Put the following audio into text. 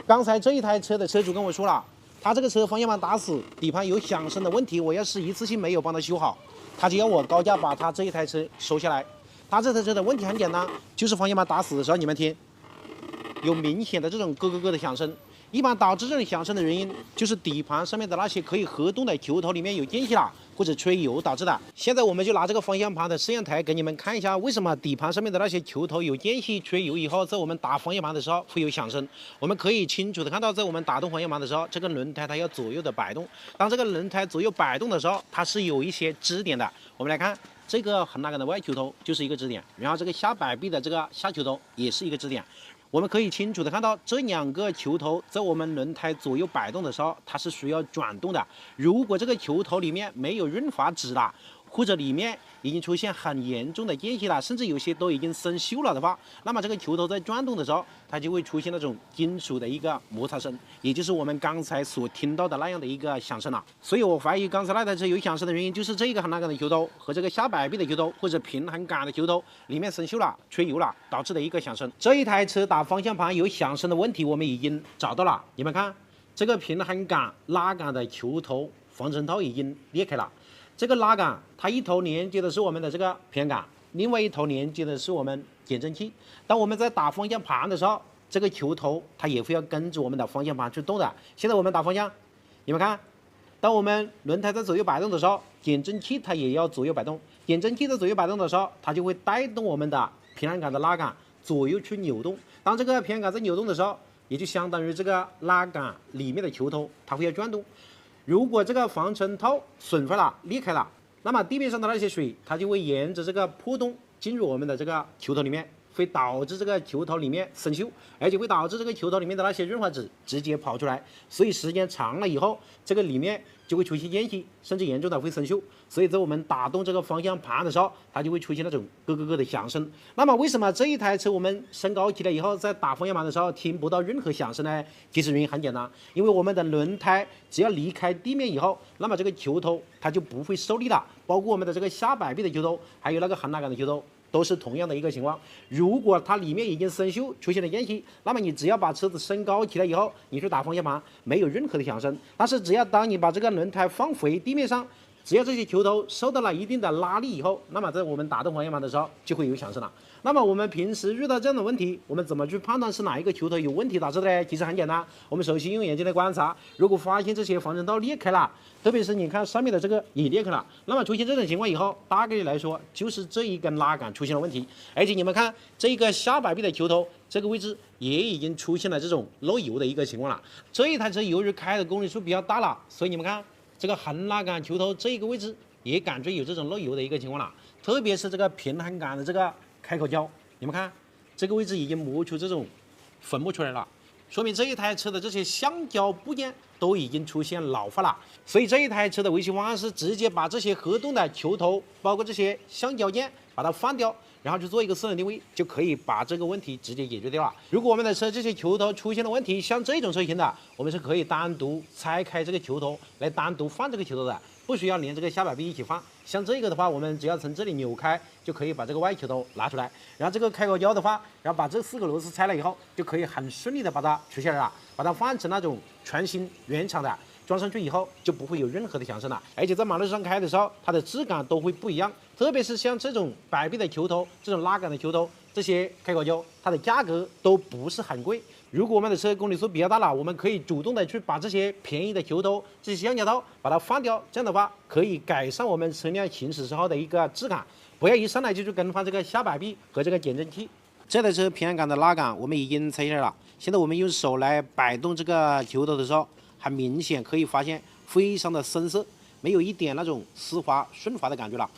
刚才这一台车的车主跟我说了，他这个车方向盘打死，底盘有响声的问题，我要是一次性没有帮他修好，他就要我高价把他这一台车收下来。他这台车的问题很简单，就是方向盘打死的时候，你们听，有明显的这种咯咯咯的响声。一般导致这种响声的原因，就是底盘上面的那些可以合动的球头里面有间隙了，或者吹油导致的。现在我们就拿这个方向盘的摄像台给你们看一下，为什么底盘上面的那些球头有间隙、吹油以后，在我们打方向盘的时候会有响声。我们可以清楚的看到，在我们打动方向盘的时候，这个轮胎它要左右的摆动。当这个轮胎左右摆动的时候，它是有一些支点的。我们来看。这个横拉杆的外球头就是一个支点，然后这个下摆臂的这个下球头也是一个支点。我们可以清楚的看到，这两个球头在我们轮胎左右摆动的时候，它是需要转动的。如果这个球头里面没有润滑脂了，或者里面已经出现很严重的间隙了，甚至有些都已经生锈了的话，那么这个球头在转动的时候，它就会出现那种金属的一个摩擦声，也就是我们刚才所听到的那样的一个响声了。所以我怀疑刚才那台车有响声的原因，就是这个横拉杆的球头和这个下摆臂的球头，或者平衡杆的球头里面生锈了、吹油了导致的一个响声。这一台车打方向盘有响声的问题，我们已经找到了。你们看，这个平衡杆拉杆的球头防尘套已经裂开了。这个拉杆，它一头连接的是我们的这个平衡杆，另外一头连接的是我们减震器。当我们在打方向盘的时候，这个球头它也会要跟着我们的方向盘去动的。现在我们打方向，你们看，当我们轮胎在左右摆动的时候，减震器它也要左右摆动。减震器在左右摆动的时候，它就会带动我们的平衡杆的拉杆左右去扭动。当这个平衡杆在扭动的时候，也就相当于这个拉杆里面的球头它会要转动。如果这个防尘套损坏了、裂开了，那么地面上的那些水，它就会沿着这个破洞进入我们的这个球头里面，会导致这个球头里面生锈，而且会导致这个球头里面的那些润滑脂直接跑出来。所以时间长了以后，这个里面就会出现间隙，甚至严重的会生锈。所以在我们打动这个方向盘的时候，它就会出现那种咯咯咯的响声。那么为什么这一台车我们升高起来以后，在打方向盘的时候听不到任何响声呢？其实原因很简单，因为我们的轮胎只要离开地面以后，那么这个球头它就不会受力了，包括我们的这个下摆臂的球头，还有那个横拉杆的球头。都是同样的一个情况。如果它里面已经生锈，出现了间隙，那么你只要把车子升高起来以后，你去打方向盘，没有任何的响声。但是只要当你把这个轮胎放回地面上，只要这些球头受到了一定的拉力以后，那么在我们打动方向盘的时候就会有响声了。那么我们平时遇到这样的问题，我们怎么去判断是哪一个球头有问题导致的呢？其实很简单，我们首先用眼睛来观察，如果发现这些防尘套裂开了，特别是你看上面的这个也裂开了，那么出现这种情况以后，大概率来说就是这一根拉杆出现了问题。而且你们看这个下摆臂的球头这个位置也已经出现了这种漏油的一个情况了。这一台车由于开的公里数比较大了，所以你们看这个横拉杆球头这一个位置也感觉有这种漏油的一个情况了，特别是这个平衡杆的这个开口胶，你们看这个位置已经磨出这种粉末出来了，说明这一台车的这些橡胶部件都已经出现老化了。所以这一台车的维修方案是直接把这些合动的球头，包括这些橡胶件，把它换掉，然后去做一个私人定位，就可以把这个问题直接解决掉了。如果我们的车这些球头出现了问题，像这种车型的，我们是可以单独拆开这个球头来单独换这个球头的，不需要连这个下摆臂一起换。像这个的话，我们只要从这里扭开，就可以把这个外球头拿出来。然后这个开口胶的话，然后把这4个螺丝拆了以后，就可以很顺利的把它取下来了，把它换成那种全新原厂的，装上去以后就不会有任何的响声了。而且在马路上开的时候，它的质感都会不一样。特别是像这种摆臂的球头、这种拉杆的球头，这些开口胶，它的价格都不是很贵。如果我们的车公里数比较大了，我们可以主动的去把这些便宜的球头、这些橡胶套把它换掉，这样的话可以改善我们车辆行驶时候的一个质感。不要一上来就去更换这个下摆臂和这个减震器。这台车平衡杆的拉杆我们已经拆下来了，现在我们用手来摆动这个球头的时候，很明显可以发现非常的生涩，没有一点那种丝滑顺滑的感觉了。